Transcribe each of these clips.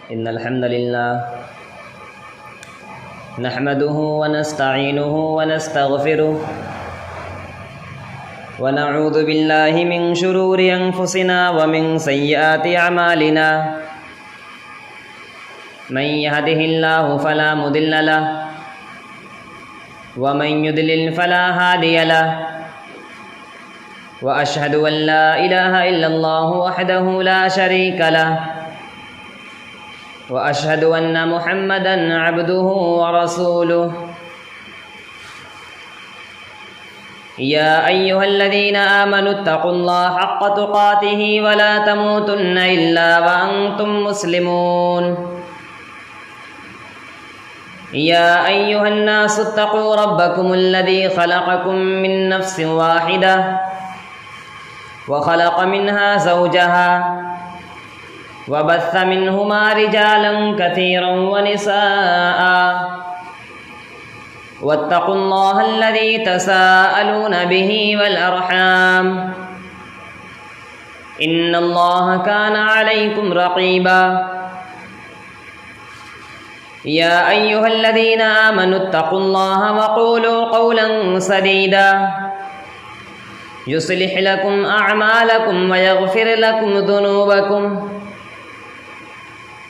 إن الحمد لله نحمده ونستعينه ونستغفره ونعوذ بالله من شرور أنفسنا ومن سيئات أعمالنا من يهده الله فلا مضل له ومن يضلل فلا هادي له وأشهد أن لا إله إلا الله وحده لا شريك له وأشهد أن محمدًا عبده ورسوله يا أيها الذين آمنوا اتقوا الله حق تقاته ولا تموتن إلا وأنتم مسلمون يا أيها الناس اتقوا ربكم الذي خلقكم من نفس واحدة وخلق منها زوجها وبث منهما رجالا كثيرا ونساء واتقوا الله الذي تساءلون به والأرحام إن الله كان عليكم رقيبا يا أيها الذين آمنوا اتقوا الله وقولوا قولا سديدا يصلح لكم أعمالكم ويغفر لكم ذنوبكم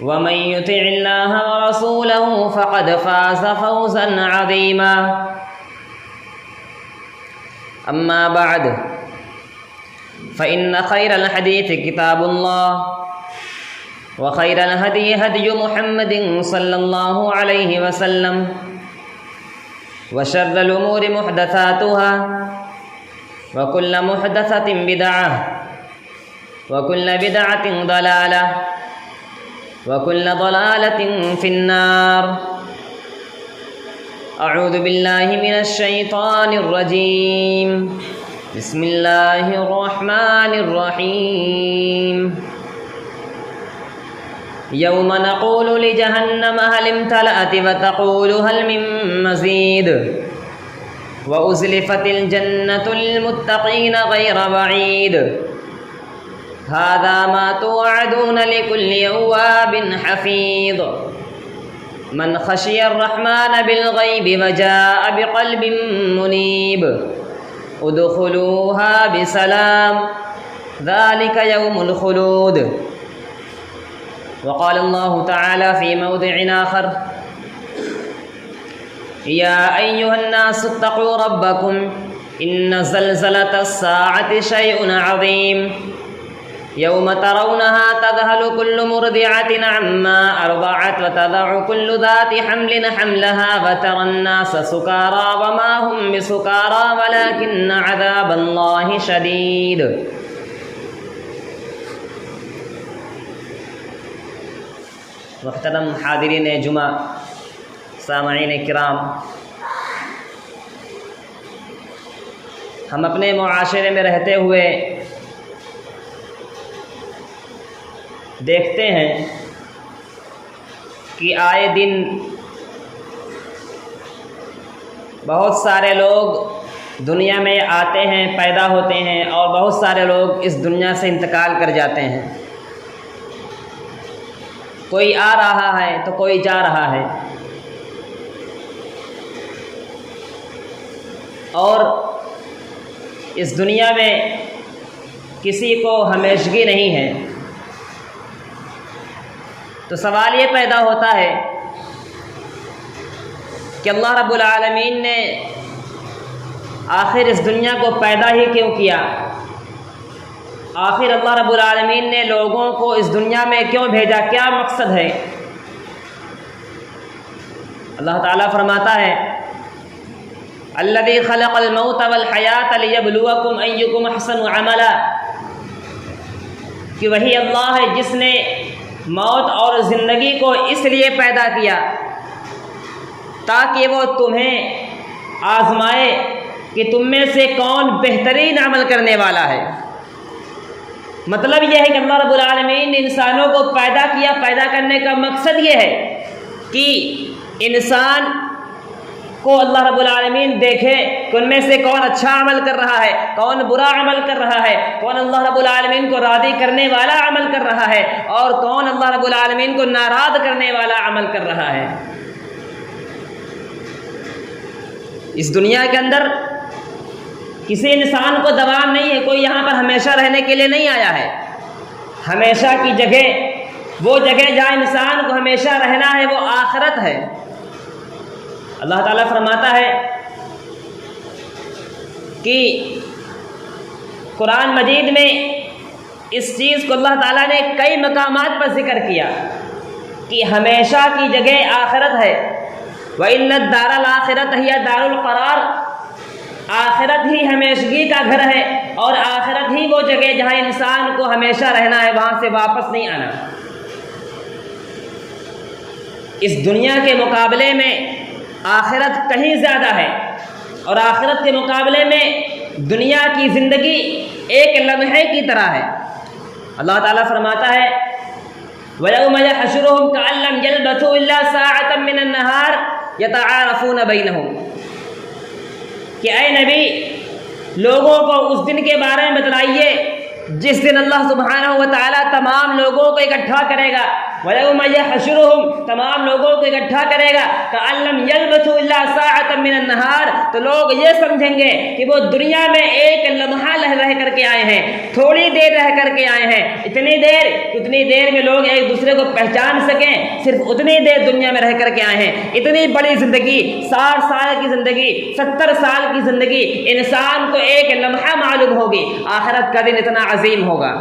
ومن يطع الله ورسوله فقد فاز فوزا عظيما أما بعد فإن خير الحديث كتاب الله وخير الهدي هدي محمد صلى الله عليه وسلم وشر الأمور محدثاتها وكل محدثة بدعة وكل بدعة ضلالة وكل ضلالة في النار أعوذ بالله من الشيطان الرجيم بسم الله الرحمن الرحيم يوم نقول لجهنم هل امتلأت وتقول هل من مزيد وأزلفت الجنة للمتقين غير بعيد هذا ما توعدون لكل أواب حفيظ من خشي الرحمن بالغيب وجاء بقلب منيب ادخلوها بسلام ذلك يوم الخلود. وقال الله تعالى في موضع آخر يا أيها الناس اتقوا ربكم إن زلزلة الساعة شيء عظيم يوم ترونها تذهل كل مرضعة عما أرضعت وتضع كل ذات حمل حملها وترى الناس سكارى وما هم بسكارى ولكن عذاب الله شديد. محترم حاضرین جمعہ، سامعین کرام، ہم اپنے معاشرے میں رہتے ہوئے دیکھتے ہیں کہ آئے دن بہت سارے لوگ دنیا میں آتے ہیں، پیدا ہوتے ہیں، اور بہت سارے لوگ اس دنیا سے انتقال کر جاتے ہیں. کوئی آ رہا ہے تو کوئی جا رہا ہے، اور اس دنیا میں کسی کو ہمیشگی نہیں ہے. تو سوال یہ پیدا ہوتا ہے کہ اللہ رب العالمین نے آخر اس دنیا کو پیدا ہی کیوں کیا؟ آخر اللہ رب العالمین نے لوگوں کو اس دنیا میں کیوں بھیجا؟ کیا مقصد ہے؟ اللہ تعالیٰ فرماتا ہے الذی خلق الموت والحیات لیبلوکم ایکم احسن عملا، کہ وہی اللہ ہے جس نے موت اور زندگی کو اس لیے پیدا کیا تاکہ وہ تمہیں آزمائے کہ تم میں سے کون بہترین عمل کرنے والا ہے. مطلب یہ ہے کہ اللہ رب العالمین نے انسانوں کو پیدا کیا. پیدا کرنے کا مقصد یہ ہے کہ انسان کو اللہ رب العالمین دیکھے کہ ان میں سے کون اچھا عمل کر رہا ہے، کون برا عمل کر رہا ہے، کون اللہ رب العالمین کو راضی کرنے والا عمل کر رہا ہے اور کون اللہ رب العالمین کو ناراض کرنے والا عمل کر رہا ہے۔ اس دنیا کے اندر کسی انسان کو دوام نہیں ہے، کوئی یہاں پر ہمیشہ رہنے کے لیے نہیں آیا ہے۔ ہمیشہ کی جگہ، وہ جگہ جہاں انسان کو ہمیشہ رہنا ہے، وہ آخرت ہے۔ اللہ تعالیٰ فرماتا ہے کہ قرآن مجید میں اس چیز کو اللہ تعالیٰ نے کئی مقامات پر ذکر کیا کہ ہمیشہ کی جگہ آخرت ہے۔ وَإِنَّ الدَّارَ الْآخِرَةَ هِيَ دَارُ الْقَرَارِ، آخرت ہی ہمیشگی کا گھر ہے اور آخرت ہی وہ جگہ جہاں انسان کو ہمیشہ رہنا ہے، وہاں سے واپس نہیں آنا۔ اس دنیا کے مقابلے میں آخرت کہیں زیادہ ہے، اور آخرت کے مقابلے میں دنیا کی زندگی ایک لمحے کی طرح ہے۔ اللہ تعالیٰ فرماتا ہے وَيَوْمَ يَحْشُرُهُمْ كَأَن لَّمْ يَلْبَثُوا إِلَّا سَاعَةً مِّنَ النَّهَارِ يَتَعَارَفُونَ بَيْنَهُمْ، کہ اے نبی لوگوں کو اس دن کے بارے میں بتلائیے جس دن اللہ سبحانہ و تعالیٰ تمام لوگوں کو اکٹھا کرے گا۔ وَيَوْمَ يَحْشُرُهُمْ، تمام لوگوں کو اکٹھا کرے گا، كَأَن لَّمْ يَلْبَثُوا إِلَّا سَاعَةً مِّنَ النَّهَارِ، تو لوگ یہ سمجھیں گے کہ وہ دنیا میں ایک لمحہ رہ کر کے آئے ہیں، تھوڑی دیر رہ کر کے آئے ہیں، اتنی دیر میں لوگ ایک دوسرے کو پہچان سکیں، صرف اتنی دیر دنیا میں رہ کر کے آئے ہیں۔ اتنی بڑی زندگی، 60 سال کی زندگی، 70 سال کی زندگی، انسان کو ایک لمحہ معلوم ہوگی، آخرت کا دن اتنا عظیم ہوگا۔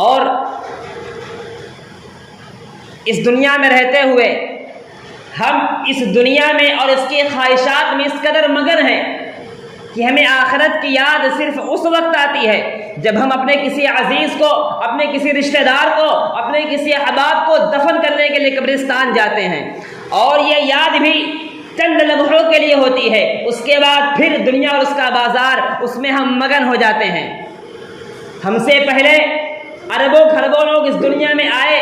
اور اس دنیا میں رہتے ہوئے ہم اس دنیا میں اور اس کی خواہشات میں اس قدر مگن ہیں کہ ہمیں آخرت کی یاد صرف اس وقت آتی ہے جب ہم اپنے کسی عزیز کو، اپنے کسی رشتہ دار کو، اپنے کسی احباب کو دفن کرنے کے لیے قبرستان جاتے ہیں، اور یہ یاد بھی چند لمحوں کے لیے ہوتی ہے، اس کے بعد پھر دنیا اور اس کا بازار، اس میں ہم مگن ہو جاتے ہیں۔ ہم سے پہلے اربوں خربوں لوگ اس دنیا میں آئے،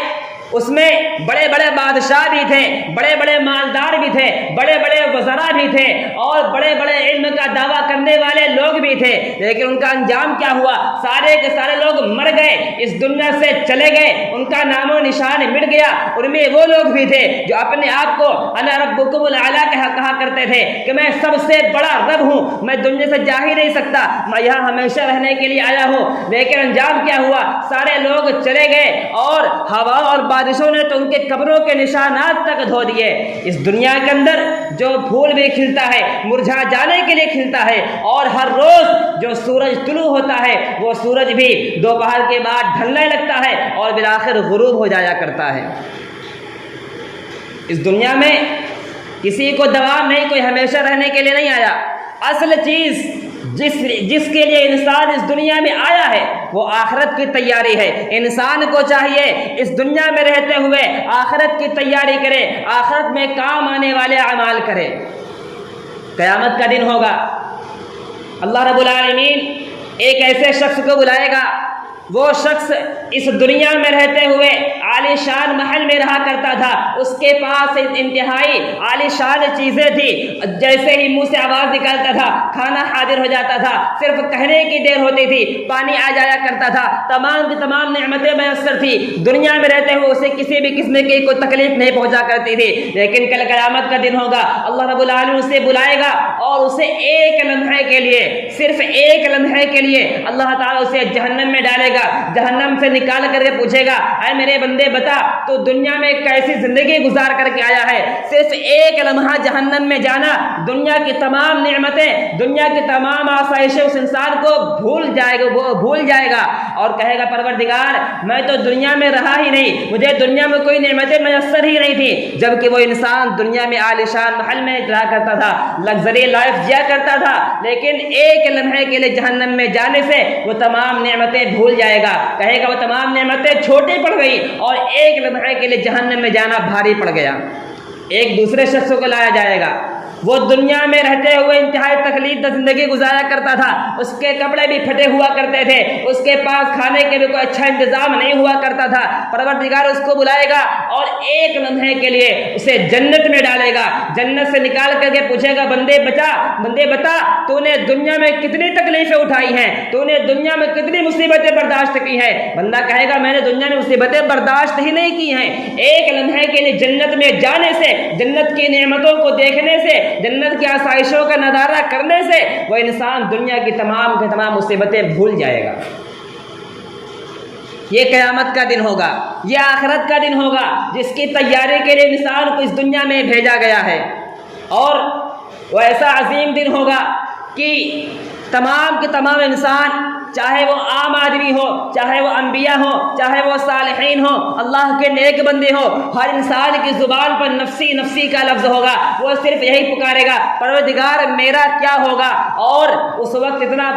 اس میں بڑے بڑے بادشاہ بھی تھے، بڑے بڑے مالدار بھی تھے، بڑے بڑے وزراء بھی تھے، اور بڑے بڑے علم کا دعویٰ کرنے والے لوگ بھی تھے، لیکن ان کا انجام کیا ہوا؟ سارے کے سارے لوگ مر گئے، اس دنیا سے چلے گئے، ان کا نام و نشان مٹ گیا۔ ان میں وہ لوگ بھی تھے جو اپنے آپ کو انا ربکم الاعلی کہا کرتے تھے کہ میں سب سے بڑا رب ہوں، میں دنیا سے جا ہی نہیں سکتا، میں یہاں ہمیشہ رہنے کے لیے آیا ہوں۔ لیکن انجام کیا ہوا؟ سارے لوگ چلے گئے اور ہوا اور بارشوں نے تو ان کے قبروں کے نشانات تک دھو دیے۔ اس دنیا کے اندر جو پھول بھی کھلتا ہے مرجھا جانے کے لیے کھلتا ہے، اور ہر روز جو سورج طلوع ہوتا ہے وہ سورج بھی دوپہر کے بعد ڈھلنے لگتا ہے اور بالآخر غروب ہو جایا کرتا ہے۔ اس دنیا میں کسی کو دوام نہیں، کوئی ہمیشہ رہنے کے لیے نہیں آیا۔ اصل چیز جس کے لیے انسان اس دنیا میں آیا ہے وہ آخرت کی تیاری ہے۔ انسان کو چاہیے اس دنیا میں رہتے ہوئے آخرت کی تیاری کرے، آخرت میں کام آنے والے اعمال کرے۔ قیامت کا دن ہوگا، اللہ رب العالمین ایک ایسے شخص کو بلائے گا، وہ شخص اس دنیا میں رہتے ہوئے عالی شان محل میں رہا کرتا تھا، اس کے پاس انتہائی عالی شان چیزیں تھی، جیسے ہی منہ سے آواز نکالتا تھا کھانا حاضر ہو جاتا تھا، صرف کہنے کی دیر ہوتی تھی پانی آ جایا کرتا تھا، تمام کی تمام نعمتیں میسر تھی، دنیا میں رہتے ہوئے اسے کسی بھی قسم کی کوئی تکلیف نہیں پہنچا کرتی تھی۔ لیکن کل قیامت کا دن ہوگا، اللہ رب العالمین اسے بلائے گا اور اسے ایک لمحے کے لیے، صرف ایک لمحے کے لیے اللہ تعالیٰ اسے جہنم میں ڈالے گا، جہنم سے نکال کر کے پوچھے گا اے میرے بندے بتا تو دنیا میں کیسی زندگی گزار کر کے آیا ہے؟ صرف ایک لمحہ جہنم میں جانا، دنیا کی تمام نعمتیں، دنیا کی تمام آسائشیں اس انسان کو بھول جائے گا اور کہے گا پروردگار میں تو دنیا میں رہا ہی نہیں، مجھے دنیا میں کوئی نعمتیں میسر ہی نہیں تھی۔ جبکہ وہ انسان دنیا میں عالی شان محل میں رہا کرتا تھا، لگژری لائف جیا کرتا تھا، لیکن ایک لمحے کے لیے جہنم میں جانے سے وہ تمام نعمتیں بھول جائے گا، کہے گا وہ تمام نعمتیں چھوٹی پڑ گئی اور ایک لمحے کے لیے جہنم میں جانا بھاری پڑ گیا۔ ایک دوسرے شخص کو لایا جائے گا، وہ دنیا میں رہتے ہوئے انتہائی تکلیف دہ زندگی گزارا کرتا تھا، اس کے کپڑے بھی پھٹے ہوا کرتے تھے، اس کے پاس کھانے کے بھی کوئی اچھا انتظام نہیں ہوا کرتا تھا۔ پروردگار اس کو بلائے گا اور ایک لمحے کے لیے اسے جنت میں ڈالے گا، جنت سے نکال کر کے پوچھے گا بندے بتا تو نے دنیا میں کتنی تکلیفیں اٹھائی ہیں، تو نے دنیا میں کتنی مصیبتیں برداشت کی ہیں؟ بندہ کہے گا میں نے دنیا میں مصیبتیں برداشت ہی نہیں کی ہیں، ایک لمحے کے لیے جنت میں جانے سے، جنت کی نعمتوں کو دیکھنے سے، جنت کی آسائشوں کا نظارہ کرنے سے وہ انسان دنیا کی تمام کی تمام مصیبتیں بھول جائے گا۔ یہ قیامت کا دن ہوگا، یہ آخرت کا دن ہوگا جس کی تیاری کے لیے انسان کو اس دنیا میں بھیجا گیا ہے، اور وہ ایسا عظیم دن ہوگا کہ تمام کے تمام انسان، چاہے وہ عام آدمی ہو، چاہے وہ انبیاء ہو، چاہے وہ صالحین ہو، اللہ کے نیک بندے ہو، ہر انسان کی زبان پر نفسی نفسی کا لفظ ہوگا، وہ صرف یہی پکارے گا پروردگار میرا کیا ہوگا۔ اور اس وقت اتنا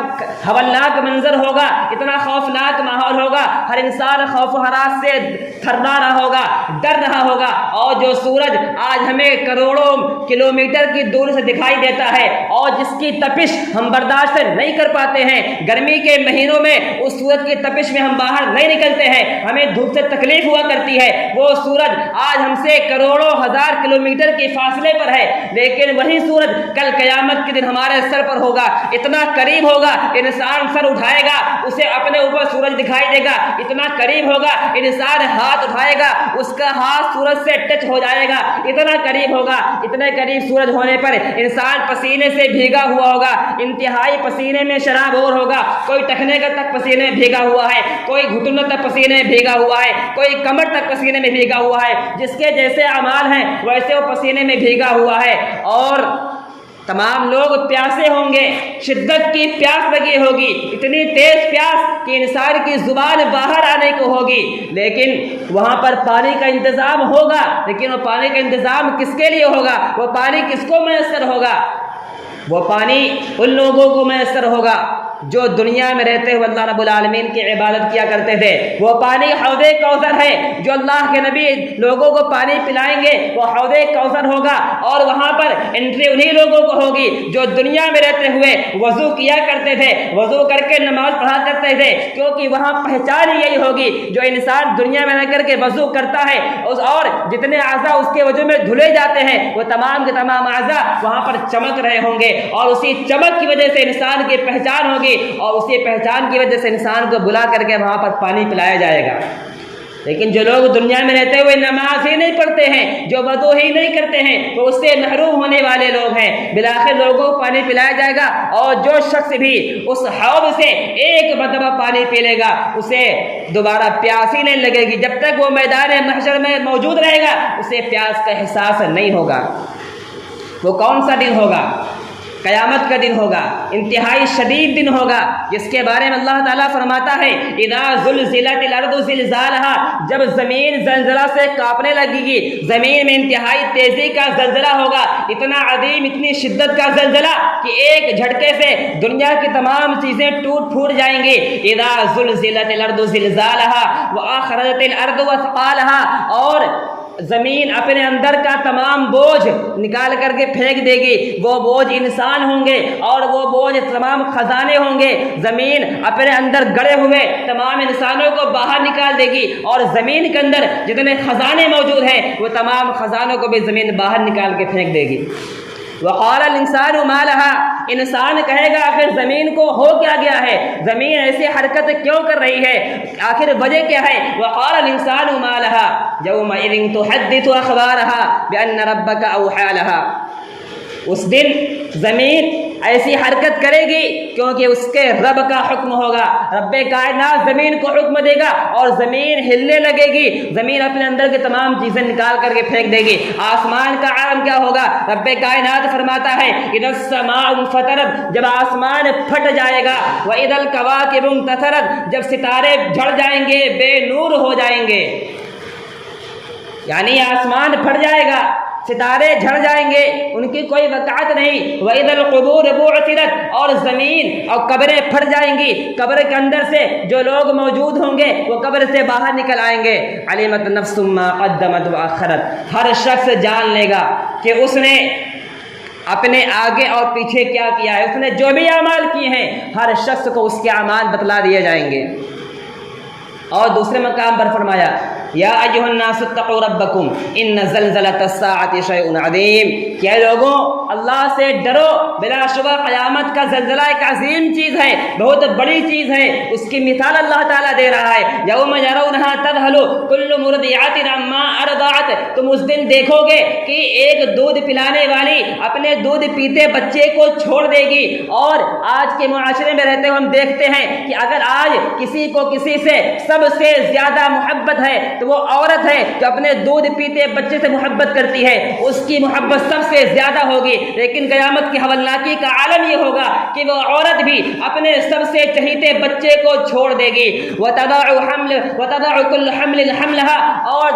ہولناک منظر ہوگا، اتنا خوفناک ماحول ہوگا، ہر انسان خوف و ہراس سے تھرا رہا ہوگا، ڈر رہا ہوگا، اور جو سورج آج ہمیں کروڑوں کلومیٹر کی دور سے دکھائی دیتا ہے اور جس کی تپش ہم برداشت نہیں کر پاتے ہیں، گرمی کے مہینوں میں اس سورج کی تپش میں ہم باہر نہیں نکلتے ہیں، ہمیں دھوپ سے تکلیف ہوا کرتی ہے، وہ سورج آج ہم سے کروڑوں ہزار کلومیٹر کے فاصلے پر ہے، لیکن وہی سورج کل قیامت کے دن ہمارے سر پر ہوگا، اتنا قریب ہوگا انسان سر اٹھائے گا اسے اپنے اوپر سورج دکھائی دے گا، اتنا قریب ہوگا انسان ہاتھ اٹھائے گا اس کا ہاتھ سورج سے ٹچ ہو جائے گا، اتنا قریب ہوگا، اتنے قریب سورج ہونے پر انسان پسینے سے بھیگا ہوا ہوگا، انتہائی پسینے میں شرابور ہوگا، کوئی ٹخنے کا تک پسینے میں بھیگا ہوا ہے، کوئی گھٹنوں تک پسینے میں بھیگا ہوا ہے، کوئی کمر تک پسینے میں بھیگا ہوا ہے، جس کے جیسے اعمال ہیں ویسے وہ پسینے میں بھیگا ہوا ہے، اور تمام لوگ پیاسے ہوں گے، شدت کی پیاس لگی ہوگی، اتنی تیز پیاس کہ انسان کی زبان باہر آنے کو ہوگی، لیکن وہاں پر پانی کا انتظام ہوگا، لیکن وہ پانی کا انتظام کس کے لیے ہوگا؟ وہ پانی کس کو میسر ہوگا؟ وہ پانی ان لوگوں کو میسر ہوگا جو دنیا میں رہتے ہوئے اللہ رب العالمین کی عبادت کیا کرتے تھے، وہ پانی حوض کوثر ہے، جو اللہ کے نبی لوگوں کو پانی پلائیں گے وہ حوض کوثر ہوگا، اور وہاں پر انٹری انہی لوگوں کو ہوگی جو دنیا میں رہتے ہوئے وضو کیا کرتے تھے، وضو کر کے نماز پڑھا کرتے تھے، کیونکہ وہاں پہچان یہی ہوگی جو انسان دنیا میں رہ کر کے وضو کرتا ہے، اور جتنے اعضاء اس کے وضو میں دھلے جاتے ہیں وہ تمام کے تمام اعضاء وہاں پر چمک رہے ہوں گے، اور اسی چمک کی وجہ سے انسان کی پہچان ہوگی، اور اسی پہچان کی وجہ سے انسان کو بلا کر کے وہاں پر پانی پلایا جائے گا۔ لیکن جو لوگ دنیا میں رہتے ہوئے نماز ہی نہیں پڑھتے ہیں، جو وضو ہی نہیں کرتے ہیں، وہ اس سے محروم ہونے والے لوگ ہیں، بالآخر لوگوں کو پانی پلایا جائے گا، اور جو شخص بھی اس حوض سے ایک مرتبہ پانی پی لے گا اسے دوبارہ پیاس ہی نہیں لگے گی، جب تک وہ میدان محشر میں موجود رہے گا اسے پیاس کا احساس نہیں ہوگا۔ وہ کون سا دن ہوگا؟ قیامت کا دن ہوگا، انتہائی شدید دن ہوگا، جس کے بارے میں اللہ تعالیٰ فرماتا ہے اذا زلزلت الارض زلزالها، جب زمین زلزلہ سے کانپنے لگے گی، زمین میں انتہائی تیزی کا زلزلہ ہوگا، اتنا عظیم، اتنی شدت کا زلزلہ کہ ایک جھٹکے سے دنیا کی تمام چیزیں ٹوٹ پھوٹ جائیں گی۔ اذا زلزلت الارض زلزالها واخرجت الارض اثقالها، اور زمین اپنے اندر کا تمام بوجھ نکال کر کے پھینک دے گی، وہ بوجھ انسان ہوں گے اور وہ بوجھ تمام خزانے ہوں گے، زمین اپنے اندر گڑے ہوئے تمام انسانوں کو باہر نکال دے گی، اور زمین کے اندر جتنے خزانے موجود ہیں وہ تمام خزانوں کو بھی زمین باہر نکال کے پھینک دے گی۔ وقال الانسان ما لها، انسان کہے گا آخر زمین کو ہو کیا گیا ہے، زمین ایسی حرکت کیوں کر رہی ہے، آخر وجہ کیا ہے؟ وقال الانسان ما لها يومئذ تحدث اخبارها بان ربك اوحى لها، اس دن زمین ایسی حرکت کرے گی کیونکہ اس کے رب کا حکم ہوگا، رب کائنات زمین کو حکم دے گا اور زمین ہلنے لگے گی، زمین اپنے اندر کی تمام چیزیں نکال کر کے پھینک دے گی۔ آسمان کا عالم کیا ہوگا؟ رب کائنات فرماتا ہے اذا السماء انفطرت، جب آسمان پھٹ جائے گا، واذا الکواکب انتثرت، جب ستارے جھڑ جائیں گے، بے نور ہو جائیں گے، یعنی آسمان پھٹ جائے گا، ستارے جھڑ جائیں گے، ان کی کوئی وقعت نہیں۔ وَإِذَا الْقُبُورُ بُعْثِرَتْ، اور زمین اور قبریں پھٹ جائیں گی، قبر کے اندر سے جو لوگ موجود ہوں گے وہ قبر سے باہر نکل آئیں گے۔ عَلِمَتْ نَفْسٌ مَّا قَدَّمَتْ وَأَخَّرَتْ، ہر شخص جان لے گا کہ اس نے اپنے آگے اور پیچھے کیا کیا ہے، اس نے جو بھی اعمال کیے ہیں ہر شخص کو اس کے اعمال بتلا دیے جائیں گے۔ اور دوسرے مقام پر فرمایا یا ایھا الناس اتقوا ربکم ان زلزلۃ الساعۃ شیء عظیم، کہ اے لوگوں اللہ سے ڈرو، بلا شبہ قیامت کا زلزلہ ایک عظیم چیز ہے، بہت بڑی چیز ہے۔ اس کی مثال اللہ تعالیٰ دے رہا ہے یوم یرونھا تذہل کل مرضعۃ عما ارضعت، تم اس دن دیکھو گے کہ ایک دودھ پلانے والی اپنے دودھ پیتے بچے کو چھوڑ دے گی۔ اور آج کے معاشرے میں رہتے ہوئے ہم دیکھتے ہیں کہ اگر آج کسی کو کسی سے سب سے زیادہ محبت ہے تو وہ عورت ہے جو اپنے دودھ پیتے بچے سے محبت کرتی ہے، اس کی محبت سب سے زیادہ ہوگی۔ لیکن قیامت کی ہولناکی کا عالم یہ ہوگا کہ وہ عورت بھی اپنے سب سے چہیتے بچے کو چھوڑ دے گی۔ وَتَضَعُ كُلُّ حَمْلٍ حَمْلَهَا، اور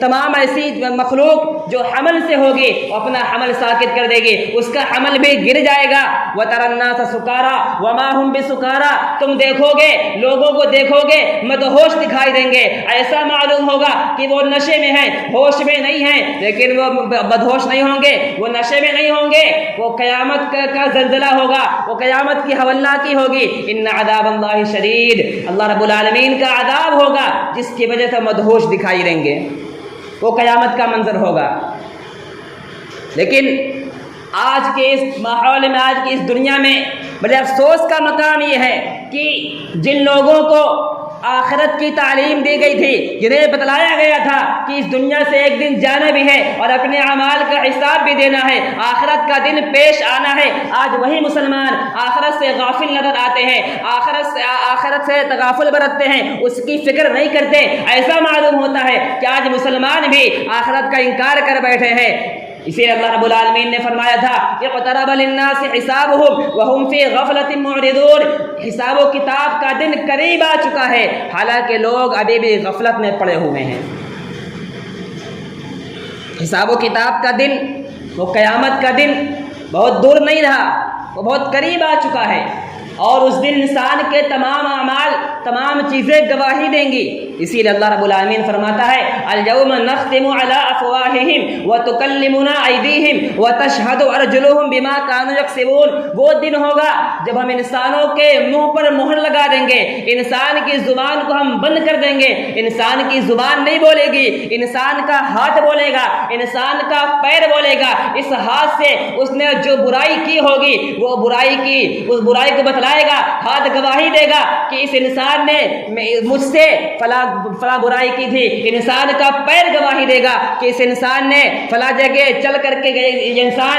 تمام ایسی مخلوق جو حمل سے ہوگی وہ اپنا حمل ساکت کر دے گی، اس کا حمل بھی گر جائے گا۔ وَتَرَى النَّاسَ سُكَارَىٰ وَمَا هُم بِسُكَارَىٰ، تم دیکھو گے، لوگوں کو دیکھو گے مدہوش دکھائی دیں گے، ایسا معلوم ہوگا کہ وہ نشے میں ہیں، ہوش میں نہیں ہیں، لیکن وہ مدہوش نہیں ہوں گے، وہ نشے میں نہیں ہوں گے۔ وہ قیامت کا زلزلہ ہوگا، وہ قیامت کی ہولناکی ہوگی۔ ان عذاب اللہ شدید، اللہ رب العالمین کا عذاب ہوگا جس کی وجہ سے مدہوش دکھائی دیں گے، وہ قیامت کا منظر ہوگا۔ لیکن آج کے اس ماحول میں، آج کی اس دنیا میں بڑے افسوس کا مقام یہ ہے کہ جن لوگوں کو آخرت کی تعلیم دی گئی تھی، جنہیں بتلایا گیا تھا کہ اس دنیا سے ایک دن جانا بھی ہے اور اپنے اعمال کا حساب بھی دینا ہے، آخرت کا دن پیش آنا ہے، آج وہی مسلمان آخرت سے غافل نظر آتے ہیں، آخرت سے تغافل برتتے ہیں، اس کی فکر نہیں کرتے۔ ایسا معلوم ہوتا ہے کہ آج مسلمان بھی آخرت کا انکار کر بیٹھے ہیں۔ اسی لیے اللہ رب العالمین نے فرمایا تھا اقترب للناس حسابهم وهم في غفلة معرضون، حساب و کتاب کا دن قریب آ چکا ہے، حالانکہ لوگ ابھی بھی غفلت میں پڑے ہوئے ہیں۔ حساب و کتاب کا دن، وہ قیامت کا دن بہت دور نہیں رہا، وہ بہت قریب آ چکا ہے، اور اس دن انسان کے تمام اعمال، تمام چیزیں گواہی دیں گی۔ اسی لیے اللہ رب العالمین فرماتا ہے اليوم نختم على افواههم وتكلمنا ايديهم وتشهد ارجلهم بما كانوا يكسبون، وہ دن ہوگا جب ہم انسانوں کے منہ پر مہر لگا دیں گے، انسان کی زبان کو ہم بند کر دیں گے، انسان کی زبان نہیں بولے گی، انسان کا ہاتھ بولے گا، انسان کا پیر بولے گا۔ اس ہاتھ سے اس نے جو برائی کی ہوگی وہ برائی کی، اس برائی کو بتلائے گا، ہاتھ گواہی دے گا کہ اس انسان نے مجھ سے فلاں برائی کی تھی، انسان کا پیر گواہی دے گا کہ اس انسان نے فلاں جگہ چل کر کے گئے، یہ انسان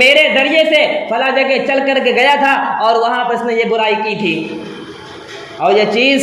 میرے ذریعے سے فلاں جگہ چل کر کے گیا تھا اور وہاں پر اس نے یہ برائی کی تھی۔ اور یہ چیز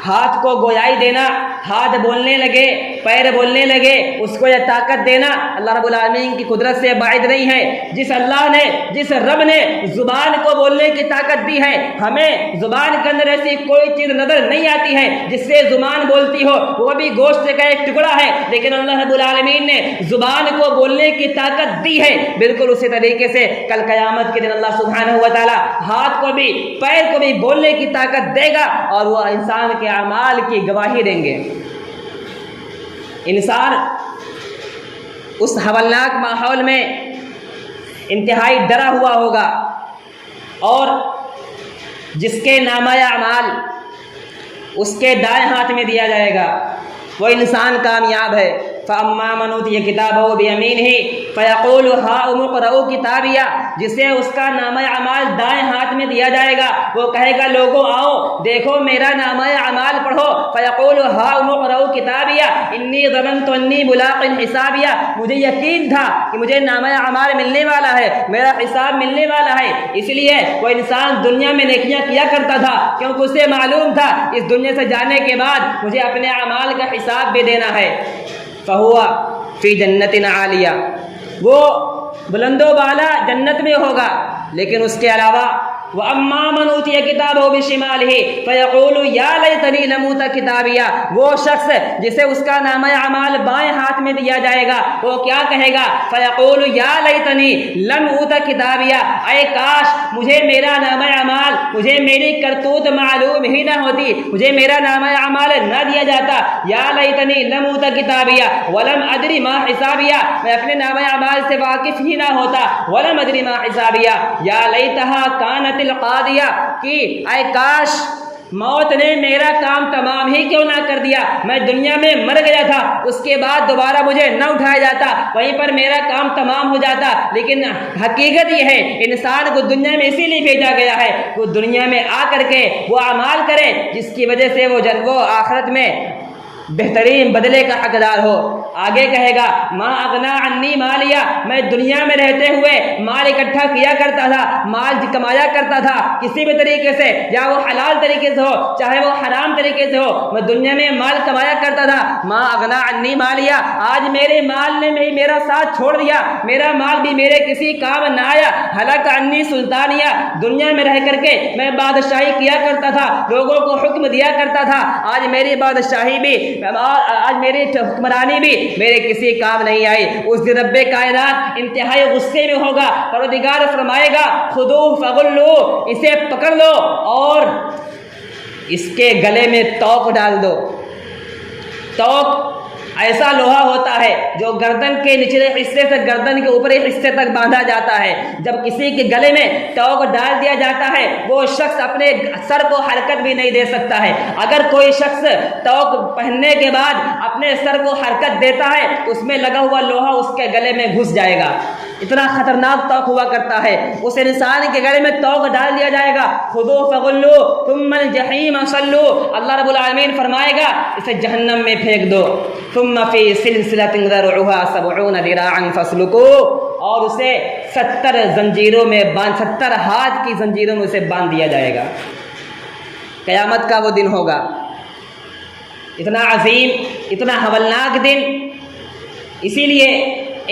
ہاتھ کو گویائی دینا، ہاتھ بولنے لگے، پیر بولنے لگے، اس کو یہ طاقت دینا اللہ رب العالمین کی قدرت سے بعید نہیں ہے۔ جس اللہ نے، جس رب نے زبان کو بولنے کی طاقت دی ہے، ہمیں زبان کے اندر ایسی کوئی چیز نظر نہیں آتی ہے جس سے زبان بولتی ہو، وہ بھی گوشت کا ایک ٹکڑا ہے، لیکن اللہ رب العالمین نے زبان کو بولنے کی طاقت دی ہے۔ بالکل اسی طریقے سے کل قیامت کے دن اللہ سبحانہ و تعالی ہاتھ کو بھی، پیر کو بھی بولنے کی طاقت دے گا اور وہ انسان کے اعمال کی گواہی دیں گے۔ انسان اس ہولناک ماحول میں انتہائی ڈرا ہوا ہوگا، اور جس کے نامہ اعمال اس کے دائیں ہاتھ میں دیا جائے گا وہ انسان کامیاب ہے۔ فَأَمَّا مَنْ أُوتِيَ كِتَابَهُ بِيَمِينِهِ فَيَقُولُ هَاؤُمُ اقْرَءُوا كِتَابِيَهْ، جسے اس کا نامہ اعمال دائیں ہاتھ میں دیا جائے گا، وہ کہے گا لوگوں آؤ دیکھو میرا نامہ اعمال پڑھو۔ فَيَقُولُ هَاؤُمُ اقْرَءُوا كِتَابِيَهْ إِنِّي ظَنَنْتُ أَنِّي مُلَاقٍ حِسَابِيَهْ، مجھے یقین تھا کہ مجھے نامہ اعمال ملنے والا ہے، میرا حساب ملنے والا ہے۔ اس لیے وہ انسان دنیا میں نیکیاں کیا کرتا تھا کیونکہ اسے معلوم تھا اس دنیا سے جانے کے بعد مجھے اپنے اعمال کا حساب بھی دینا ہے۔ فَهُوَ فِي جَنَّةٍ عَالِيَةٍ، وہ بلند و بالا جنت میں ہوگا، لیکن اس کے علاوہ وَأَمَّا مَنْ أُوتِيَ كِتَابَهُ بِشِمَالِهِ فَيَقُولُ يَا لَيْتَنِي لَمْ أُوتَ كِتَابِيَهْ، وہ شخص جسے اس کا نامہ اعمال بائیں ہاتھ میں دیا جائے گا وہ کیا کہے گا؟ فَيَقُولُ يَا لَيْتَنِي لَمْ أُوتَ كِتَابِيَهْ، اے کاش مجھے میرا نامہ اعمال، مجھے میری کرتوت معلوم ہی نہ ہوتی، مجھے میرا نامہ اعمال نہ دیا جاتا۔ یا لیتنی لم اوت کتابیہ ولم ادری ما حسابیہ، میں اپنے نامہ اعمال سے واقف ہی نہ ہوتا، ولم ادری ما حسابیہ۔ یا لیتہا کانت القاضیہ، کہ اے کاش موت نے میرا کام تمام ہی کیوں نہ کر دیا، میں دنیا میں مر گیا تھا، اس کے بعد دوبارہ مجھے نہ اٹھایا جاتا، وہیں پر میرا کام تمام ہو جاتا۔ لیکن حقیقت یہ ہے انسان کو دنیا میں اسی لیے بھیجا گیا ہے وہ دنیا میں آ کر کے وہ اعمال کرے جس کی وجہ سے وہ آخرت میں بہترین بدلے کا حقدار ہو۔ آگے کہے گا ما اغنا عنی مالیہ، میں دنیا میں رہتے ہوئے مال اکٹھا کیا کرتا تھا، مال کمایا کرتا تھا کسی بھی طریقے سے، یا وہ حلال طریقے سے ہو چاہے وہ حرام طریقے سے ہو، میں دنیا میں مال کمایا کرتا تھا۔ ما اغنا عنی مالیہ، آج میرے مال نے میرا ساتھ چھوڑ دیا، میرا مال بھی میرے کسی کام نہ آیا۔ ہلاک عنی سلطانیہ، دنیا میں رہ کر کے میں بادشاہی کیا کرتا تھا، لوگوں کو حکم دیا کرتا تھا، آج میری بادشاہی بھی، آج میری حکمرانی بھی میرے کسی کام نہیں آئی۔ اس دن رب کائنات انتہائی غصے میں ہوگا، پروردگار فرمائے گا خذوہ فغلوہ، اسے پکڑ لو اور اس کے گلے میں توق ڈال دو۔ توق ایسا لوہا ہوتا ہے جو گردن کے نچلے حصے سے گردن کے اوپری حصے تک باندھا جاتا ہے، جب کسی کے گلے میں توق ڈال دیا جاتا ہے وہ شخص اپنے سر کو حرکت بھی نہیں دے سکتا ہے۔ اگر کوئی شخص توق پہننے کے بعد اپنے سر کو حرکت دیتا ہے تو اس میں لگا ہوا لوہا اس کے گلے میں گھس جائے گا، اتنا خطرناک توق ہوا کرتا ہے۔ اس انسان کے گلے میں توق ڈال دیا جائے گا، خذوہ فغلوہ ثم الجحیم صلوہ، اللہ رب العالمین فرمائے گا اسے جہنم میں پھینک دو، ثم فی سلسلۃ ذرعها 70 ذراعا فاسلکوہ، اور اسے 70 زنجیروں میں 70 ہاتھ کی زنجیروں میں اسے باندھ دیا جائے گا۔ قیامت کا وہ دن ہوگا، اتنا عظیم، اتنا ہولناک دن۔ اسی لیے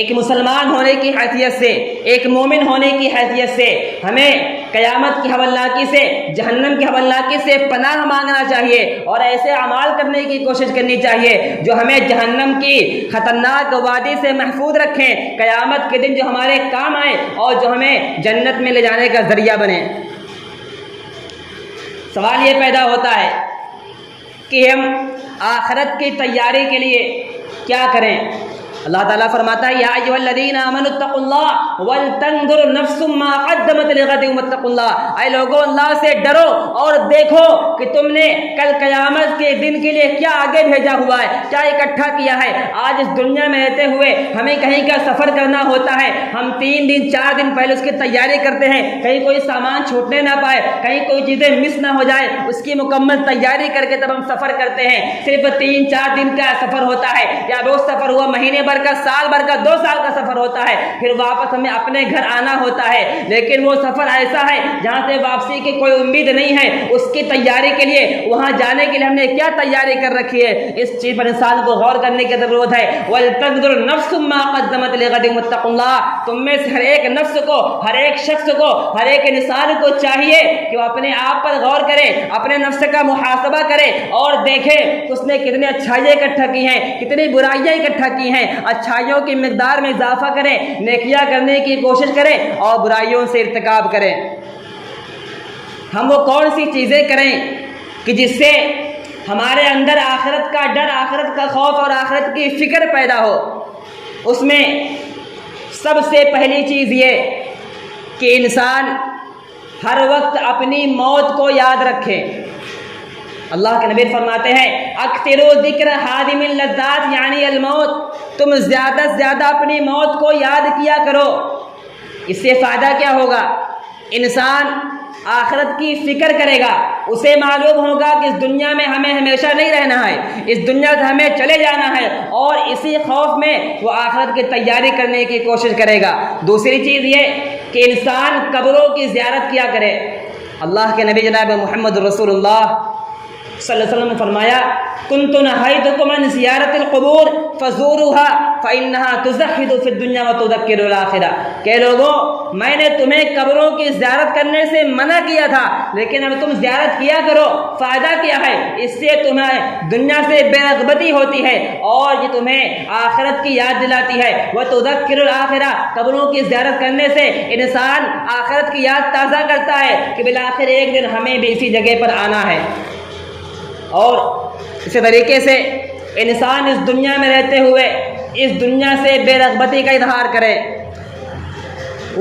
ایک مسلمان ہونے کی حیثیت سے، ایک مومن ہونے کی حیثیت سے ہمیں قیامت کی ہولناکی سے، جہنم کی ہولناکی سے پناہ مانگنا چاہیے اور ایسے اعمال کرنے کی کوشش کرنی چاہیے جو ہمیں جہنم کی خطرناک وادی سے محفوظ رکھیں، قیامت کے دن جو ہمارے کام آئیں اور جو ہمیں جنت میں لے جانے کا ذریعہ بنے۔ سوال یہ پیدا ہوتا ہے کہ ہم آخرت کی تیاری کے لیے کیا کریں؟ اللہ تعالیٰ فرماتا ہے یا ایھا الذین آمنوا اتقوا اللہ ولتنظر نفس ما قدمت لغد واتقوا اللہ، اے لوگوں اللہ سے ڈرو اور دیکھو کہ تم نے کل قیامت کے دن کے لیے کیا آگے بھیجا ہوا ہے، کیا اکٹھا کیا ہے۔ آج اس دنیا میں رہتے ہوئے ہمیں کہیں کا سفر کرنا ہوتا ہے، ہم 3 دن 4 دن پہلے اس کی تیاری کرتے ہیں، کہیں کوئی سامان چھوٹنے نہ پائے، کہیں کوئی چیزیں مس نہ ہو جائے، اس کی مکمل تیاری کر کے تب ہم سفر کرتے ہیں۔ صرف 3-4 دن کا سفر ہوتا ہے، یا روز سفر ہوا مہینے بھر کا، سال بھر کا، 2 سال کا سفر ہوتا ہے، پھر واپس ہمیں اپنے گھر آنا ہوتا ہے۔ لیکن وہ سفر ایسا ہے جہاں سے واپسی کی کوئی امید نہیں ہے، اس کی تیاری کے لیے، وہاں جانے کے لیے ہم نے کیا تیاری کر رکھی ہے، اس چیز پر انسان کو غور کرنے کی ضرورت ہے۔ وَلْتَنظُرْ نَفْسٌ مَّا قَدَّمَتْ لِغَدٍ وَاتَّقُوا اللَّهَ، تم میں سے ہر ایک نفس کو، ہر ایک شخص کو، ہر ایک انسان کو چاہیے کہ وہ اپنے آپ پر غور کرے، اپنے نفس کا محاسبہ کرے اور دیکھے اس نے کتنی اچھائیاں اکٹھا کی ہیں، کتنی برائیاں اکٹھا کی ہیں۔ اچھائیوں کی مقدار میں اضافہ کریں، نیکیاں کرنے کی کوشش کریں اور برائیوں سے ارتکاب کریں۔ ہم وہ کون سی چیزیں کریں کہ جس سے ہمارے اندر آخرت کا ڈر، آخرت کا خوف اور آخرت کی فکر پیدا ہو۔ اس میں سب سے پہلی چیز یہ کہ انسان ہر وقت اپنی موت کو یاد رکھے۔ اللہ کے نبی فرماتے ہیں اکثروا ذکر حادم اللذات یعنی الموت، تم زیادہ سے زیادہ اپنی موت کو یاد کیا کرو۔ اس سے فائدہ کیا ہوگا؟ انسان آخرت کی فکر کرے گا، اسے معلوم ہوگا کہ اس دنیا میں ہمیں ہمیشہ نہیں رہنا ہے، اس دنیا سے ہمیں چلے جانا ہے، اور اسی خوف میں وہ آخرت کی تیاری کرنے کی کوشش کرے گا۔ دوسری چیز یہ کہ انسان قبروں کی زیارت کیا کرے۔ اللہ کے نبی جناب محمد رسول اللہ صلی اللہ علیہ وسلم نے فرمایا کنت نہیتکم عن زیارت القبور فزوروها فإنها تزهد في الدنيا وتذكر الآخرة، کہ لوگوں میں نے تمہیں قبروں کی زیارت کرنے سے منع کیا تھا، لیکن اب تم زیارت کیا کرو، فائدہ کیا ہے؟ اس سے تمہیں دنیا سے بے رغبتی ہوتی ہے اور یہ تمہیں آخرت کی یاد دلاتی ہے۔ وتذکر الآخرہ، قبروں کی زیارت کرنے سے انسان آخرت کی یاد تازہ کرتا ہے کہ بالآخر ایک دن ہمیں بھی اسی جگہ پر آنا ہے۔ اور اسی طریقے سے انسان اس دنیا میں رہتے ہوئے اس دنیا سے بے رغبتی کا اظہار کرے،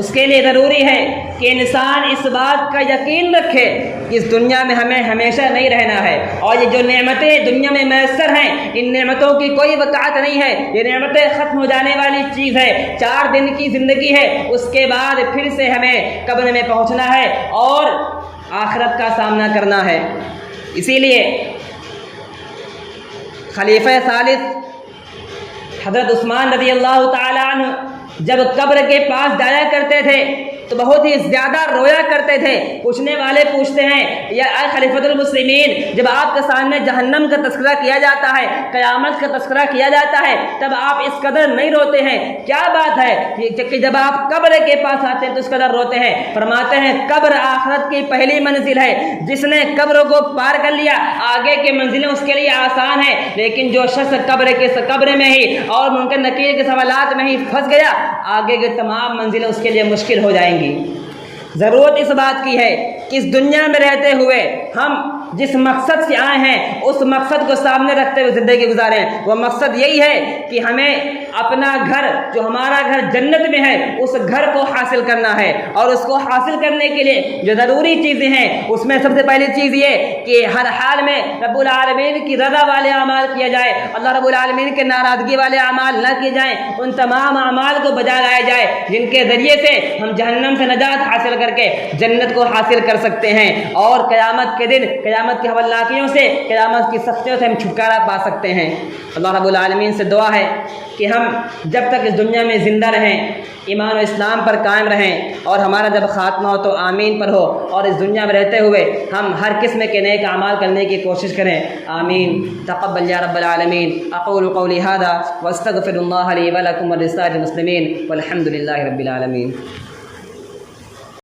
اس کے لیے ضروری ہے کہ انسان اس بات کا یقین رکھے کہ اس دنیا میں ہمیں ہمیشہ نہیں رہنا ہے، اور یہ جو نعمتیں دنیا میں میسر ہیں ان نعمتوں کی کوئی وقعت نہیں ہے، یہ نعمتیں ختم ہو جانے والی چیز ہے، 4 دن کی زندگی ہے، اس کے بعد پھر سے ہمیں قبر میں پہنچنا ہے اور آخرت کا سامنا کرنا ہے۔ اسی لیے خلیفہ ثالث حضرت عثمان رضی اللہ تعالی عنہ جب قبر کے پاس جایا کرتے تھے تو بہت ہی زیادہ رویا کرتے تھے۔ پوچھنے والے پوچھتے ہیں یا اے خلیفۃ المسلمین، جب آپ کے سامنے جہنم کا تذکرہ کیا جاتا ہے، قیامت کا تذکرہ کیا جاتا ہے، تب آپ اس قدر نہیں روتے ہیں، کیا بات ہے کہ جب آپ قبر کے پاس آتے ہیں تو اس قدر روتے ہیں؟ فرماتے ہیں قبر آخرت کی پہلی منزل ہے، جس نے قبر کو پار کر لیا آگے کے منزلیں اس کے لیے آسان ہے، لیکن جو شخص قبر میں ہی اور منکر نکیر کے سوالات میں ہی پھنس گیا، آگے کے تمام منزلیں اس کے لیے مشکل ہو جائیں گی۔ ضرورت اس بات کی ہے کہ اس دنیا میں رہتے ہوئے ہم جس مقصد سے آئے ہیں اس مقصد کو سامنے رکھتے ہوئے زندگی گزاریں۔ وہ مقصد یہی ہے کہ ہمیں اپنا گھر، جو ہمارا گھر جنت میں ہے، اس گھر کو حاصل کرنا ہے، اور اس کو حاصل کرنے کے لیے جو ضروری چیزیں ہیں اس میں سب سے پہلی چیز یہ کہ ہر حال میں رب العالمین کی رضا والے اعمال کیا جائے، اللہ رب العالمین کے ناراضگی والے اعمال نہ کیے جائیں، ان تمام اعمال کو بجا لایا جائے جن کے ذریعے سے ہم جہنم سے نجات حاصل کر کے جنت کو حاصل کر سکتے ہیں، اور قیامت کے دن قیامت کی ہولناکیوں سے، قیامت کی سختیوں سے ہم چھٹکارا پا سکتے ہیں۔ اللہ رب العالمین سے دعا ہے کہ ہم جب تک اس دنیا میں زندہ رہیں ایمان و اسلام پر قائم رہیں، اور ہمارا جب خاتمہ ہو تو آمین پر ہو، اور اس دنیا میں رہتے ہوئے ہم ہر قسم کے نیک اعمال کرنے کی کوشش کریں۔ آمین۔ تقبل یا رب العالمین۔ اقول قولی ھذا واستغفر اللہ لی ولکم ولسائر المسلمین والحمد للہ رب العالمین۔